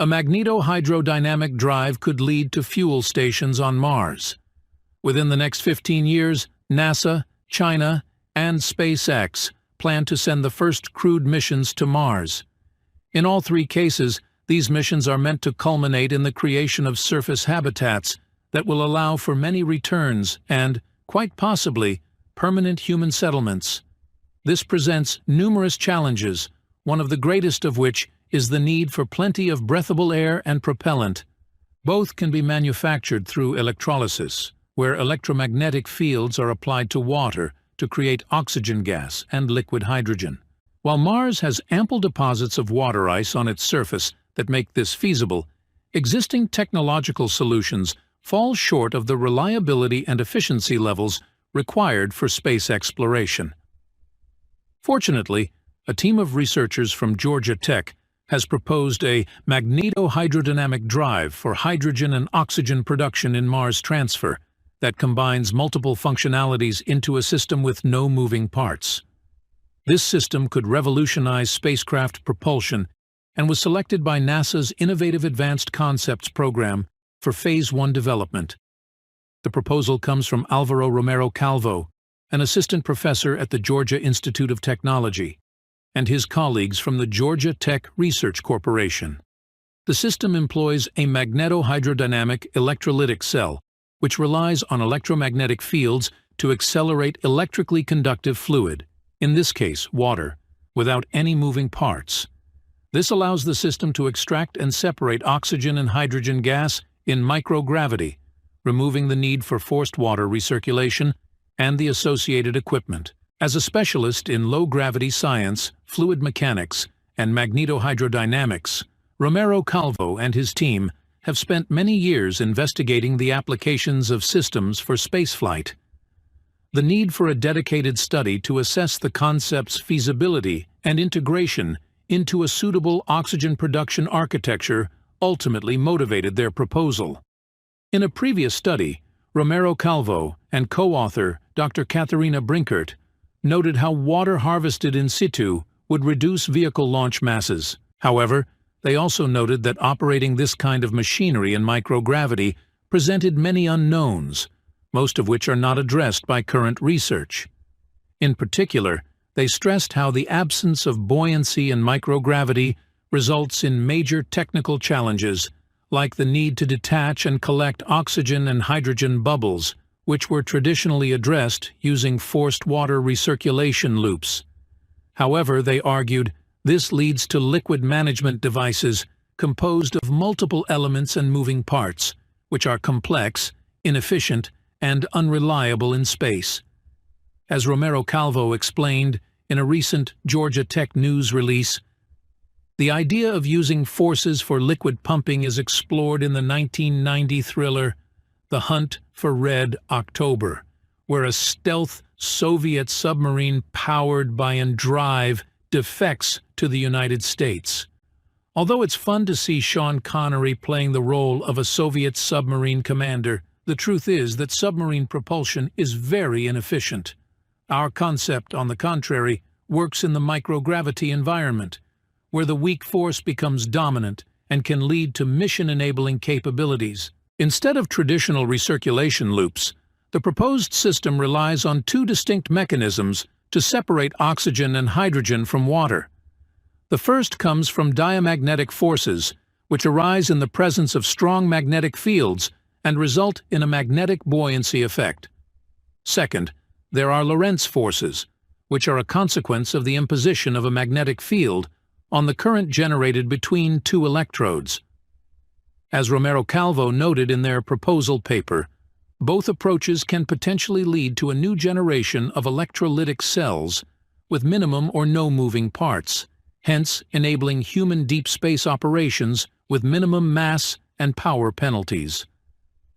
A magnetohydrodynamic drive could lead to fuel stations on Mars. Within the next 15 years, NASA, China, and SpaceX plan to send the first crewed missions to Mars. In all three cases, these missions are meant to culminate in the creation of surface habitats that will allow for many returns and, quite possibly, permanent human settlements. This presents numerous challenges, one of the greatest of which is the need for plenty of breathable air and propellant. Both can be manufactured through electrolysis, where electromagnetic fields are applied to water to create oxygen gas and liquid hydrogen. While Mars has ample deposits of water ice on its surface that make this feasible, existing technological solutions fall short of the reliability and efficiency levels required for space exploration. Fortunately, a team of researchers from Georgia Tech has proposed a magnetohydrodynamic drive for hydrogen and oxygen production in Mars transfer that combines multiple functionalities into a system with no moving parts. This system could revolutionize spacecraft propulsion and was selected by NASA's Innovative Advanced Concepts program for Phase 1 development. The proposal comes from Álvaro Romero Calvo, an assistant professor at the Georgia Institute of Technology, and his colleagues from the Georgia Tech Research Corporation. The system employs a magnetohydrodynamic electrolytic cell, which relies on electromagnetic fields to accelerate electrically conductive fluid, in this case water, without any moving parts. This allows the system to extract and separate oxygen and hydrogen gas in microgravity, removing the need for forced water recirculation and the associated equipment. As a specialist in low-gravity science, fluid mechanics, and magnetohydrodynamics, Romero Calvo and his team have spent many years investigating the applications of systems for spaceflight. The need for a dedicated study to assess the concept's feasibility and integration into a suitable oxygen production architecture ultimately motivated their proposal. In a previous study, Romero Calvo and co-author Dr. Katharina Brinkert noted how water harvested in situ would reduce vehicle launch masses. However, they also noted that operating this kind of machinery in microgravity presented many unknowns, most of which are not addressed by current research. In particular, they stressed how the absence of buoyancy in microgravity results in major technical challenges, like the need to detach and collect oxygen and hydrogen bubbles, which were traditionally addressed using forced water recirculation loops. However, they argued, this leads to liquid management devices composed of multiple elements and moving parts, which are complex, inefficient, and unreliable in space. As Romero Calvo explained in a recent Georgia Tech news release, the idea of using forces for liquid pumping is explored in the 1990 thriller The Hunt for Red October, where a stealth Soviet submarine powered by and drive defects to the United States. Although it's fun to see Sean Connery playing the role of a Soviet submarine commander, the truth is that submarine propulsion is very inefficient. Our concept, on the contrary, works in the microgravity environment, where the weak force becomes dominant and can lead to mission-enabling capabilities. Instead of traditional recirculation loops, the proposed system relies on two distinct mechanisms to separate oxygen and hydrogen from water. The first comes from diamagnetic forces, which arise in the presence of strong magnetic fields and result in a magnetic buoyancy effect. Second, there are Lorentz forces, which are a consequence of the imposition of a magnetic field on the current generated between two electrodes. As Romero Calvo noted in their proposal paper, both approaches can potentially lead to a new generation of electrolytic cells with minimum or no moving parts, hence enabling human deep space operations with minimum mass and power penalties.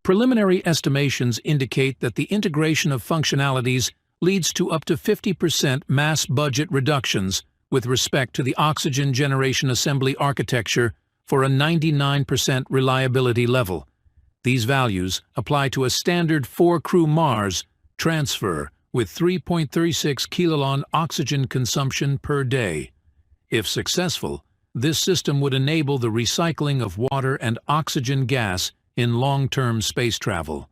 Preliminary estimations indicate that the integration of functionalities leads to up to 50% mass budget reductions with respect to the oxygen generation assembly architecture for a 99% reliability level. These values apply to a standard 4-crew Mars transfer with 3.36 kilolon oxygen consumption per day. If successful, This system would enable the recycling of water and oxygen gas in long-term space travel.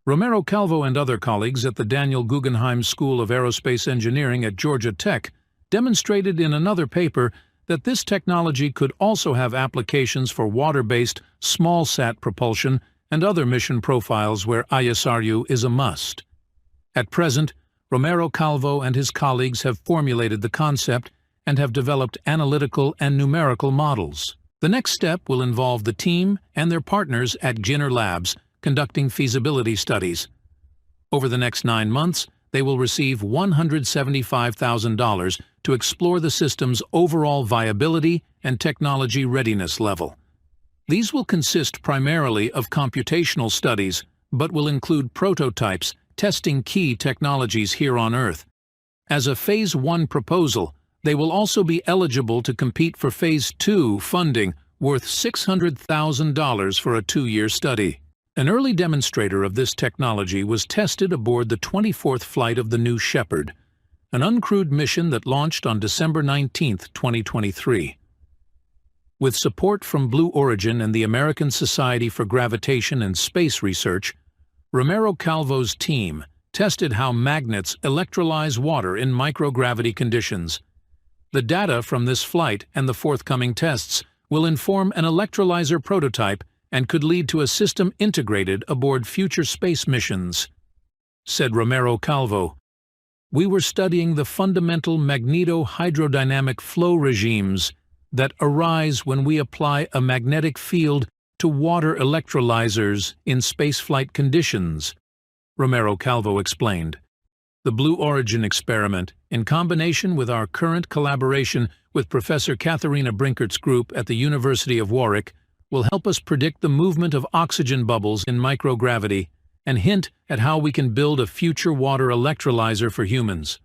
Romero Calvo and other colleagues at the Daniel Guggenheim School of Aerospace Engineering at Georgia Tech demonstrated in another paper that this technology could also have applications for water-based small-sat propulsion and other mission profiles where ISRU is a must. At present, Romero Calvo and his colleagues have formulated the concept and have developed analytical and numerical models. The next step will involve the team and their partners at Ginner Labs conducting feasibility studies. Over the next 9 months, they will receive $175,000 to explore the system's overall viability and technology readiness level. These will consist primarily of computational studies, but will include prototypes testing key technologies here on Earth. As a Phase 1 proposal, they will also be eligible to compete for Phase 2 funding worth $600,000 for a 2-year study. An early demonstrator of this technology was tested aboard the 24th flight of the New Shepard, an uncrewed mission that launched on December 19, 2023. With support from Blue Origin and the American Society for Gravitation and Space Research, Romero Calvo's team tested how magnets electrolyze water in microgravity conditions. The data from this flight and the forthcoming tests will inform an electrolyzer prototype and could lead to a system integrated aboard future space missions. Said Romero Calvo, "We were studying the fundamental magnetohydrodynamic flow regimes that arise when we apply a magnetic field to water electrolyzers in spaceflight conditions," Romero Calvo explained. The Blue Origin experiment, in combination with our current collaboration with Professor Katharina Brinkert's group at the University of Warwick, will help us predict the movement of oxygen bubbles in microgravity and hint at how we can build a future water electrolyzer for humans.